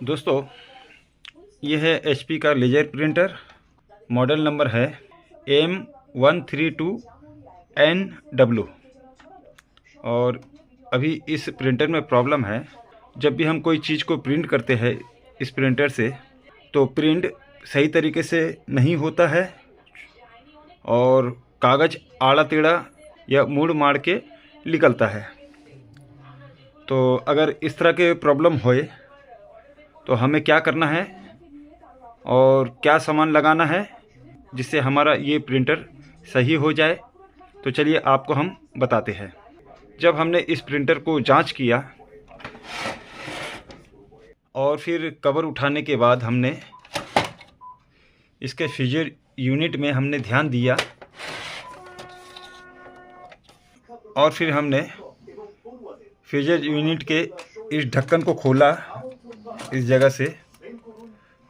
दोस्तों, ये है HP का लेज़र प्रिंटर। मॉडल नंबर है M132NW। और अभी इस प्रिंटर में प्रॉब्लम है, जब भी हम कोई चीज़ को प्रिंट करते हैं इस प्रिंटर से तो प्रिंट सही तरीके से नहीं होता है और कागज़ आड़ा टेढ़ा या मुड़ माड़ के निकलता है। तो अगर इस तरह के प्रॉब्लम होए तो हमें क्या करना है और क्या सामान लगाना है जिससे हमारा ये प्रिंटर सही हो जाए, तो चलिए आपको हम बताते हैं। जब हमने इस प्रिंटर को जांच किया और फिर कवर उठाने के बाद हमने इसके फ्यूजर यूनिट में हमने ध्यान दिया और फिर हमने फ्यूजर यूनिट के इस ढक्कन को खोला इस जगह से।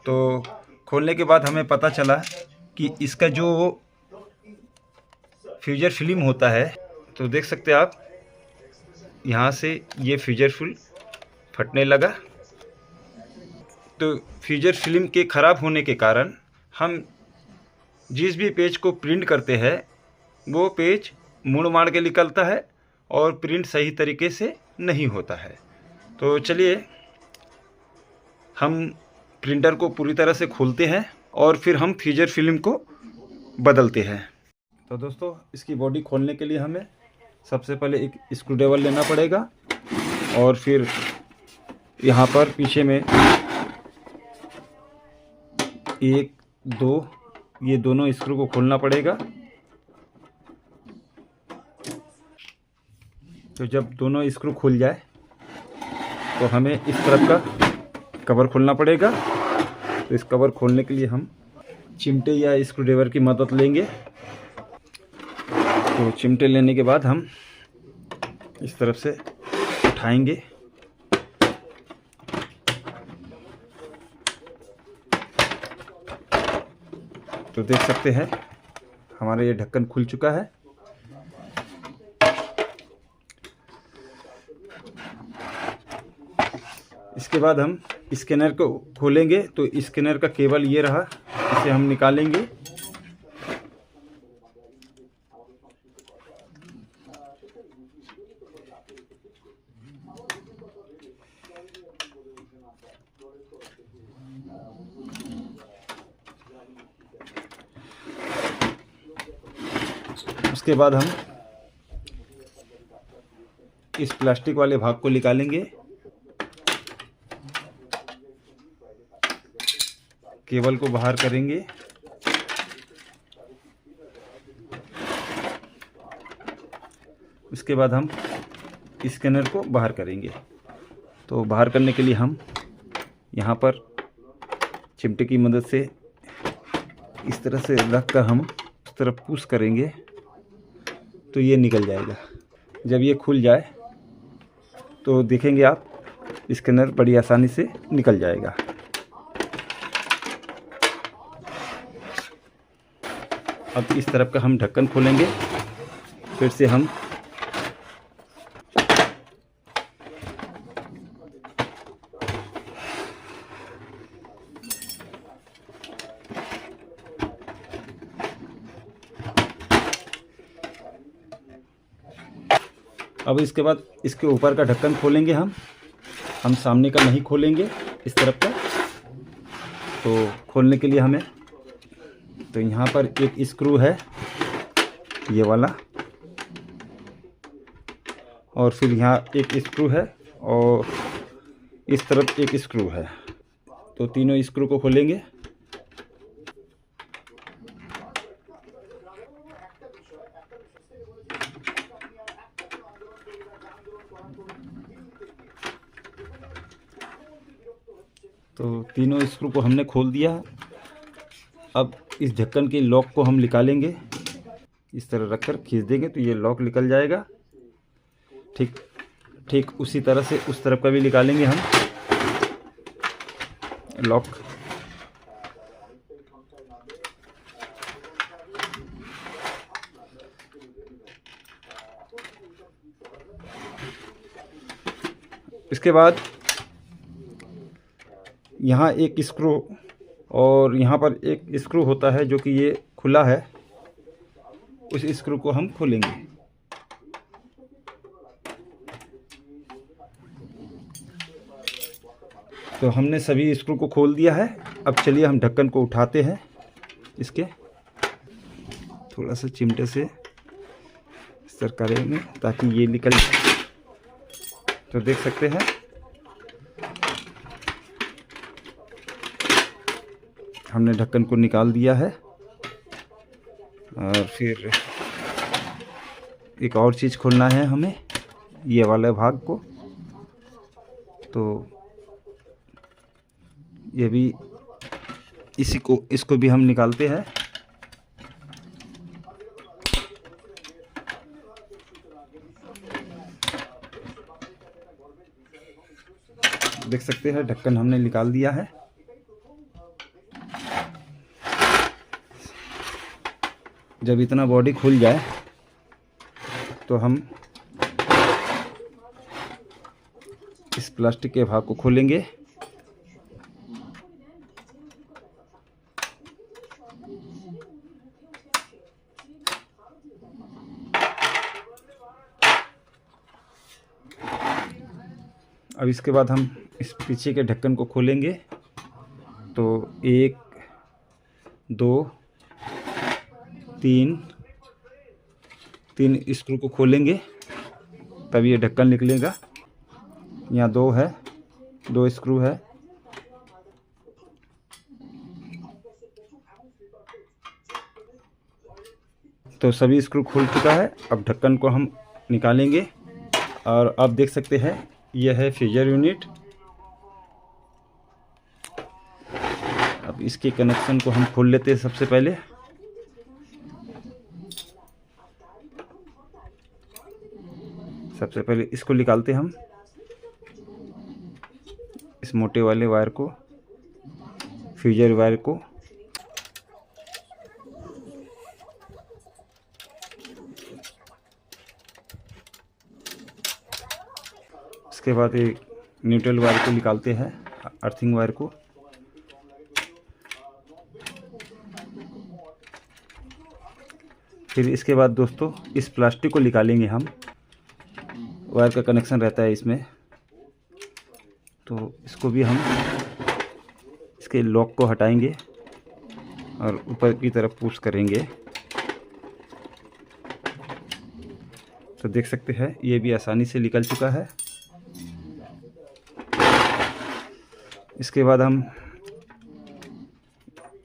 तो खोलने के बाद हमें पता चला कि इसका जो फ्यूजर फिल्म होता है, तो देख सकते हैं आप यहाँ से ये फ्यूजर फिल्म फटने लगा। तो फ्यूजर फिल्म के ख़राब होने के कारण हम जिस भी पेज को प्रिंट करते हैं वो पेज मुड़ माड़ के निकलता है और प्रिंट सही तरीके से नहीं होता है। तो चलिए हम प्रिंटर को पूरी तरह से खोलते हैं और फिर हम फ्यूजर फिल्म को बदलते हैं। तो दोस्तों, इसकी बॉडी खोलने के लिए हमें सबसे पहले एक स्क्रूड्राइवर लेना पड़ेगा और फिर यहाँ पर पीछे में 1, 2 ये दोनों स्क्रू को खोलना पड़ेगा। तो जब दोनों स्क्रू खुल जाए तो हमें इस तरफ का कवर खोलना पड़ेगा। तो इस कवर खोलने के लिए हम चिमटे या स्क्रूड्राइवर की मदद लेंगे। तो चिमटे लेने के बाद हम इस तरफ से उठाएंगे। तो देख सकते हैं हमारा ये ढक्कन खुल चुका है। इसके बाद हम स्कैनर को खोलेंगे। तो स्कैनर का केबल ये रहा, इसे हम निकालेंगे। उसके बाद हम इस प्लास्टिक वाले भाग को निकालेंगे, केबल को बाहर करेंगे। उसके बाद हम स्कैनर को बाहर करेंगे। तो बाहर करने के लिए हम यहाँ पर चिमटे की मदद से इस तरह से रख कर हम उस तरफ पुश करेंगे तो ये निकल जाएगा। जब ये खुल जाए तो देखेंगे आप स्कैनर बड़ी आसानी से निकल जाएगा। अब इस तरफ का हम ढक्कन खोलेंगे। फिर से हम अब इसके बाद इसके ऊपर का ढक्कन खोलेंगे। हम सामने का नहीं खोलेंगे, इस तरफ का। तो खोलने के लिए हमें तो यहाँ पर एक स्क्रू है ये वाला और फिर यहाँ एक स्क्रू है और इस तरफ एक स्क्रू है। तो तीनों स्क्रू को खोलेंगे। तो तीनों स्क्रू को हमने खोल दिया। अब इस ढक्कन के लॉक को हम निकालेंगे। इस तरह रखकर खींच देंगे तो ये लॉक निकल जाएगा। ठीक उसी तरह से उस तरफ का भी निकालेंगे हम लॉक। इसके बाद यहाँ एक स्क्रू और यहाँ पर एक स्क्रू होता है जो कि ये खुला है, उस स्क्रू को हम खोलेंगे। तो हमने सभी स्क्रू को खोल दिया है। अब चलिए हम ढक्कन को उठाते हैं इसके, थोड़ा सा चिमटे से सर करेंगे ताकि ये निकल जाए। तो देख सकते हैं हमने ढक्कन को निकाल दिया है। और फिर एक और चीज़ खोलना है हमें, ये वाले भाग को। तो ये भी इसको भी हम निकालते हैं। देख सकते हैं ढक्कन हमने निकाल दिया है। जब इतना बॉडी खुल जाए तो हम इस प्लास्टिक के भाग को खोलेंगे। अब इसके बाद हम इस पीछे के ढक्कन को खोलेंगे। तो 1 2 3 स्क्रू को खोलेंगे तब ये ढक्कन निकलेगा। यहाँ 2 है, 2 स्क्रू है। तो सभी स्क्रू खुल चुका है। अब ढक्कन को हम निकालेंगे और आप देख सकते हैं यह है फ्रीजर यूनिट। अब इसके कनेक्शन को हम खोल लेते हैं। सबसे पहले इसको निकालते हम, इस मोटे वाले वायर को, फ्रीजर वायर को। इसके बाद एक न्यूट्रल वायर को निकालते हैं, अर्थिंग वायर को। फिर इसके बाद दोस्तों इस प्लास्टिक को निकालेंगे हम। वायर का कनेक्शन रहता है इसमें, तो इसको भी हम इसके लॉक को हटाएंगे और ऊपर की तरफ पुश करेंगे। तो देख सकते हैं ये भी आसानी से निकल चुका है। इसके बाद हम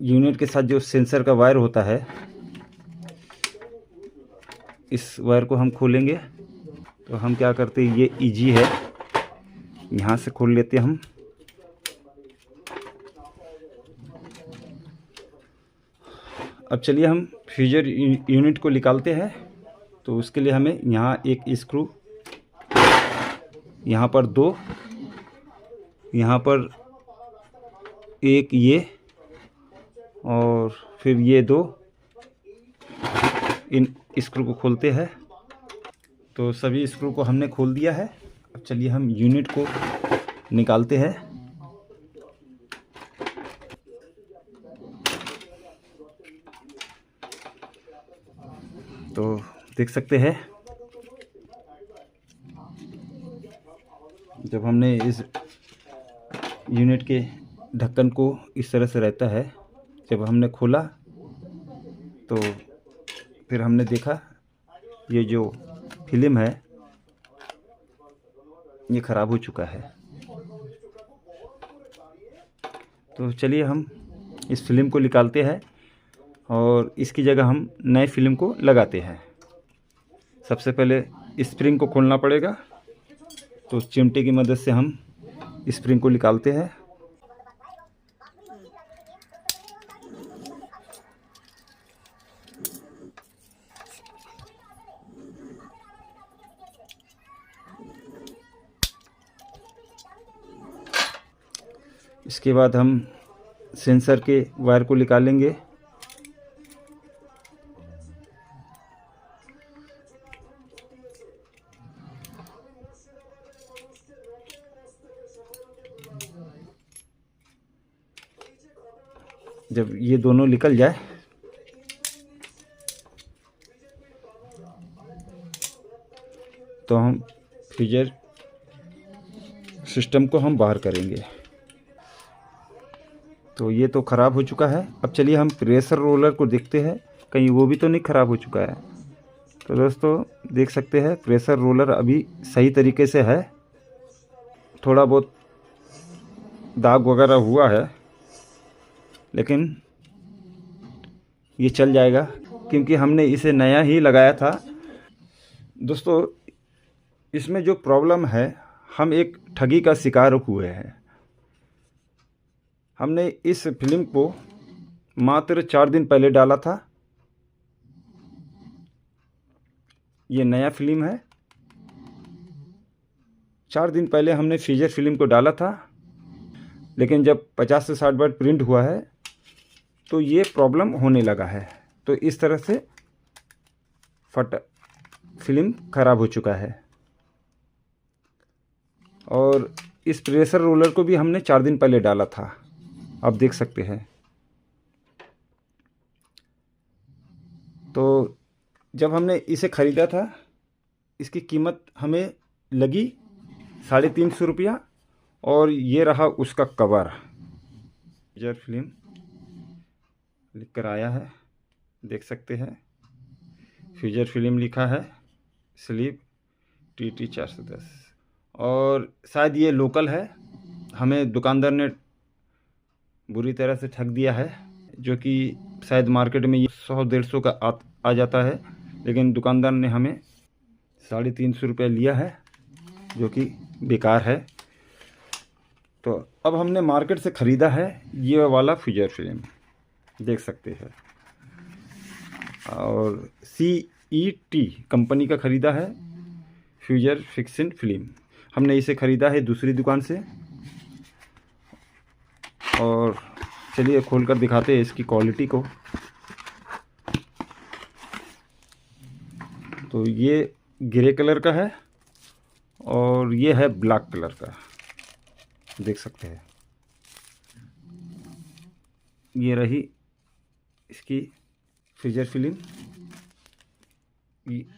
यूनिट के साथ जो सेंसर का वायर होता है, इस वायर को हम खोलेंगे। तो हम क्या करते हैं, ये इजी है, यहाँ से खोल लेते हैं हम। अब चलिए हम फ्रीजर यूनिट को निकालते हैं। तो उसके लिए हमें यहाँ एक स्क्रू, यहाँ पर 2, यहाँ पर एक ये, और फिर ये 2, इन स्क्रू को खोलते हैं। तो सभी स्क्रू को हमने खोल दिया है। अब चलिए हम यूनिट को निकालते हैं। तो देख सकते हैं जब हमने इस यूनिट के ढक्कन को इस तरह से रहता है, जब हमने खोला तो फिर हमने देखा ये जो फिल्म है ये ख़राब हो चुका है। तो चलिए हम इस फिल्म को निकालते हैं और इसकी जगह हम नए फिल्म को लगाते हैं। सबसे पहले स्प्रिंग को खोलना पड़ेगा। तो चिमटे की मदद से हम स्प्रिंग को निकालते हैं। इसके बाद हम सेंसर के वायर को निकालेंगे। जब ये दोनों निकल जाए तो हम फ्रीजर सिस्टम को हम बाहर करेंगे। तो ये तो ख़राब हो चुका है। अब चलिए हम प्रेशर रोलर को देखते हैं, कहीं वो भी तो नहीं ख़राब हो चुका है। तो दोस्तों देख सकते हैं प्रेशर रोलर अभी सही तरीके से है। थोड़ा बहुत दाग वगैरह हुआ है, लेकिन ये चल जाएगा क्योंकि हमने इसे नया ही लगाया था। दोस्तों इसमें जो प्रॉब्लम है, हम एक ठगी का शिकार हुए हैं। हमने इस फिल्म को मात्र 4 दिन पहले डाला था। ये नया फिल्म है। 4 दिन पहले हमने फ्रीजर फिल्म को डाला था, लेकिन जब 50 से 60 बार प्रिंट हुआ है तो ये प्रॉब्लम होने लगा है। तो इस तरह से फिल्म ख़राब हो चुका है। और इस प्रेशर रोलर को भी हमने 4 दिन पहले डाला था, आप देख सकते हैं। तो जब हमने इसे ख़रीदा था, इसकी कीमत हमें लगी 350 रुपया, और ये रहा उसका कवर। फ्रीजर फिल्म लिख कर आया है, देख सकते हैं। फ्रीजर फिल्म लिखा है, स्लीप TT 410, और शायद ये लोकल है। हमें दुकानदार ने बुरी तरह से ठग दिया है, जो कि शायद मार्केट में ये 100-150 का आ जाता है, लेकिन दुकानदार ने हमें 350 रुपये लिया है, जो कि बेकार है। तो अब हमने मार्केट से ख़रीदा है ये वाला फ्रीजर फिल्म, देख सकते हैं। और CET कंपनी का ख़रीदा है फ्रीजर फिक्सिंग फिल्म। हमने इसे ख़रीदा है दूसरी दुकान से। और चलिए खोल कर दिखाते हैं इसकी क्वालिटी को। तो ये ग्रे कलर का है और ये है ब्लैक कलर का, देख सकते हैं। ये रही इसकी फ्रीजर फिल्म।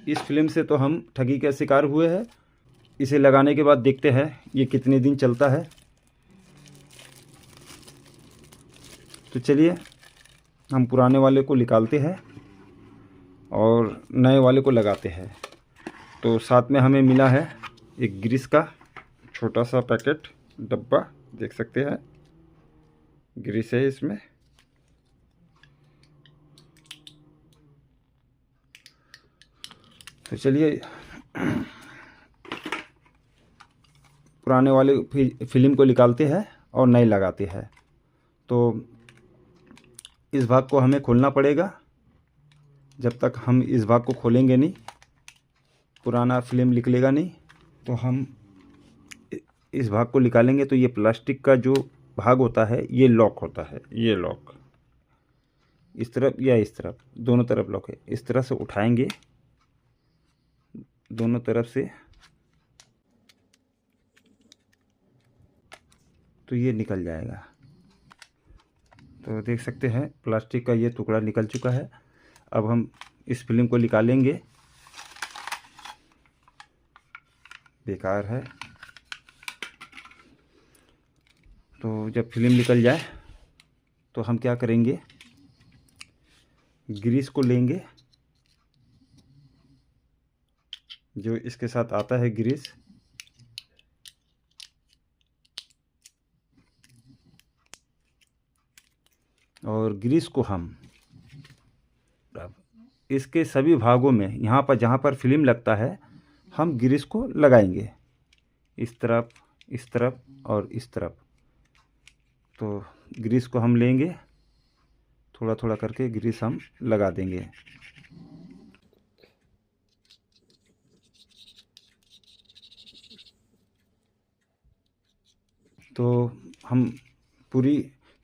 इस फिल्म से तो हम ठगी का शिकार हुए हैं। इसे लगाने के बाद देखते हैं ये कितने दिन चलता है। तो चलिए हम पुराने वाले को निकालते हैं और नए वाले को लगाते हैं। तो साथ में हमें मिला है एक ग्रीस का छोटा सा पैकेट डब्बा, देख सकते हैं ग्रीस है इसमें। तो चलिए पुराने वाले फिल्म को निकालते हैं और नए लगाते हैं। तो इस भाग को हमें खोलना पड़ेगा। जब तक हम इस भाग को खोलेंगे नहीं, पुराना फिल्म निकलेगा नहीं। तो हम इस भाग को निकालेंगे तो ये प्लास्टिक का जो भाग होता है ये लॉक होता है। ये लॉक इस तरफ या इस तरफ, दोनों तरफ लॉक है। इस तरह से उठाएंगे दोनों तरफ से तो ये निकल जाएगा। तो देख सकते हैं प्लास्टिक का ये टुकड़ा निकल चुका है। अब हम इस फिल्म को निकालेंगे, बेकार है। तो जब फिल्म निकल जाए तो हम क्या करेंगे, ग्रीस को लेंगे, जो इसके साथ आता है ग्रीस। और ग्रीस को हम इसके सभी भागों में, यहाँ पर जहाँ पर फिल्म लगता है, हम ग्रीस को लगाएंगे, इस तरफ और इस तरफ। तो ग्रीस को हम लेंगे, थोड़ा थोड़ा करके ग्रीस हम लगा देंगे। तो हम पूरी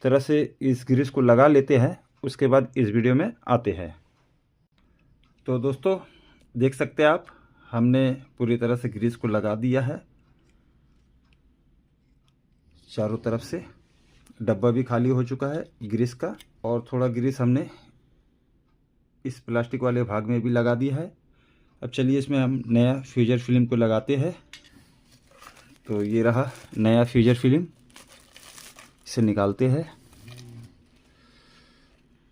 तरह से इस ग्रीस को लगा लेते हैं, उसके बाद इस वीडियो में आते हैं। तो दोस्तों देख सकते हैं आप, हमने पूरी तरह से ग्रीस को लगा दिया है चारों तरफ से। डब्बा भी खाली हो चुका है ग्रीस का, और थोड़ा ग्रीस हमने इस प्लास्टिक वाले भाग में भी लगा दिया है। अब चलिए इसमें हम नया फ्यूजर फिल्म को लगाते हैं। तो ये रहा नया फ्यूजर फिल्म, इसे निकालते हैं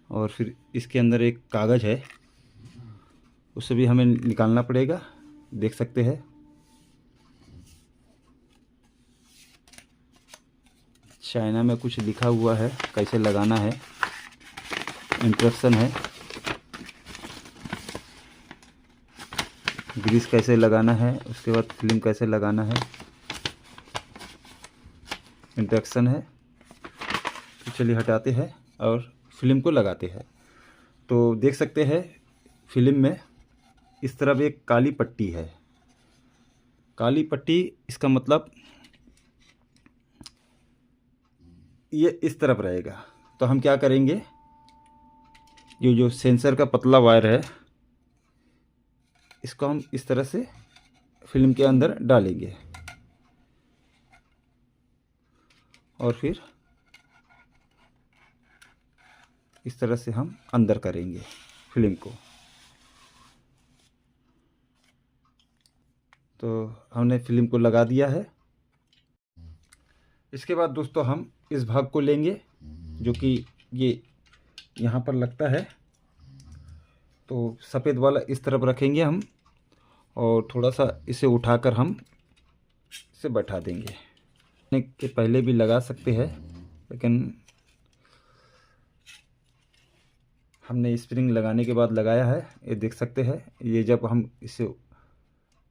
और फिर इसके अंदर एक कागज़ है, उसे भी हमें निकालना पड़ेगा। देख सकते हैं चाइना में कुछ लिखा हुआ है कैसे लगाना है, इंस्ट्रक्शन है, ग्रीस कैसे लगाना है, उसके बाद फिल्म कैसे लगाना है, इंस्ट्रक्शन है। तो चलिए हटाते हैं और फिल्म को लगाते हैं। तो देख सकते हैं फिल्म में इस तरफ एक काली पट्टी है। काली पट्टी इसका मतलब ये इस तरफ रहेगा। तो हम क्या करेंगे, ये जो सेंसर का पतला वायर है इसको हम इस तरह से फिल्म के अंदर डालेंगे और फिर इस तरह से हम अंदर करेंगे फिल्म को। तो हमने फिल्म को लगा दिया है। इसके बाद दोस्तों हम इस भाग को लेंगे जो कि ये यहाँ पर लगता है। तो सफ़ेद वाला इस तरफ रखेंगे हम और थोड़ा सा इसे उठाकर हम इसे बैठा देंगे। के पहले भी लगा सकते हैं, लेकिन हमने स्प्रिंग लगाने के बाद लगाया है। ये देख सकते हैं, ये जब हम इसे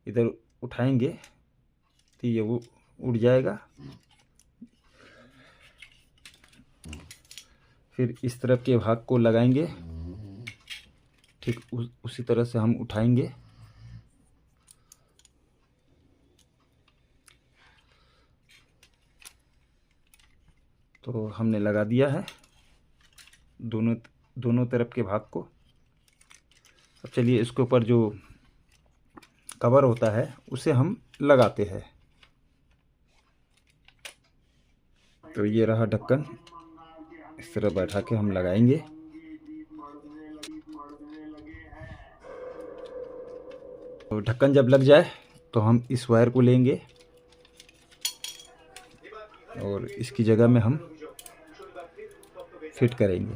इधर उठाएंगे तो ये वो उड़ जाएगा। फिर इस तरफ के भाग को लगाएंगे, ठीक उसी तरह से हम उठाएंगे। तो हमने लगा दिया है दोनों तरफ के भाग को। अब चलिए इसके ऊपर जो कवर होता है उसे हम लगाते हैं। तो ये रहा ढक्कन, इस तरह बैठा के हम लगाएंगे। तो ढक्कन जब लग जाए तो हम इस वायर को लेंगे और इसकी जगह में हम फिट करेंगे।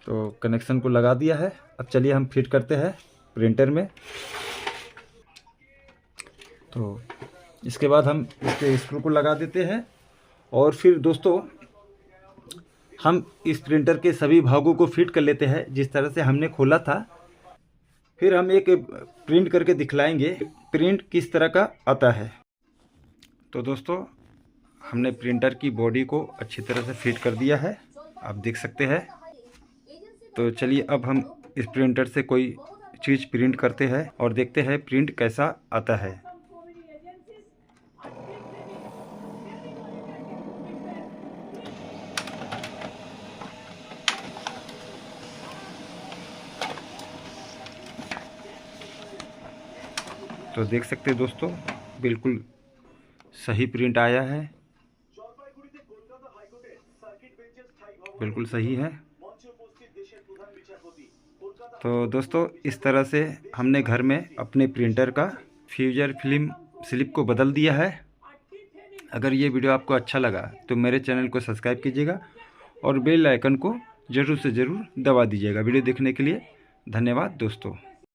तो कनेक्शन को लगा दिया है। अब चलिए हम फिट करते हैं प्रिंटर में। तो इसके बाद हम इसके स्क्रू को लगा देते हैं और फिर दोस्तों हम इस प्रिंटर के सभी भागों को फिट कर लेते हैं जिस तरह से हमने खोला था। फिर हम एक प्रिंट करके दिखलाएंगे प्रिंट किस तरह का आता है। तो दोस्तों हमने प्रिंटर की बॉडी को अच्छी तरह से फिट कर दिया है, आप देख सकते हैं। तो चलिए अब हम इस प्रिंटर से कोई चीज़ प्रिंट करते हैं और देखते हैं प्रिंट कैसा आता है। तो देख सकते हैं दोस्तों बिल्कुल सही प्रिंट आया है, बिल्कुल सही है। तो दोस्तों इस तरह से हमने घर में अपने प्रिंटर का फ्यूजर फिल्म स्लिप को बदल दिया है। अगर ये वीडियो आपको अच्छा लगा तो मेरे चैनल को सब्सक्राइब कीजिएगा और बेल आइकन को ज़रूर से ज़रूर दबा दीजिएगा। वीडियो देखने के लिए धन्यवाद दोस्तों।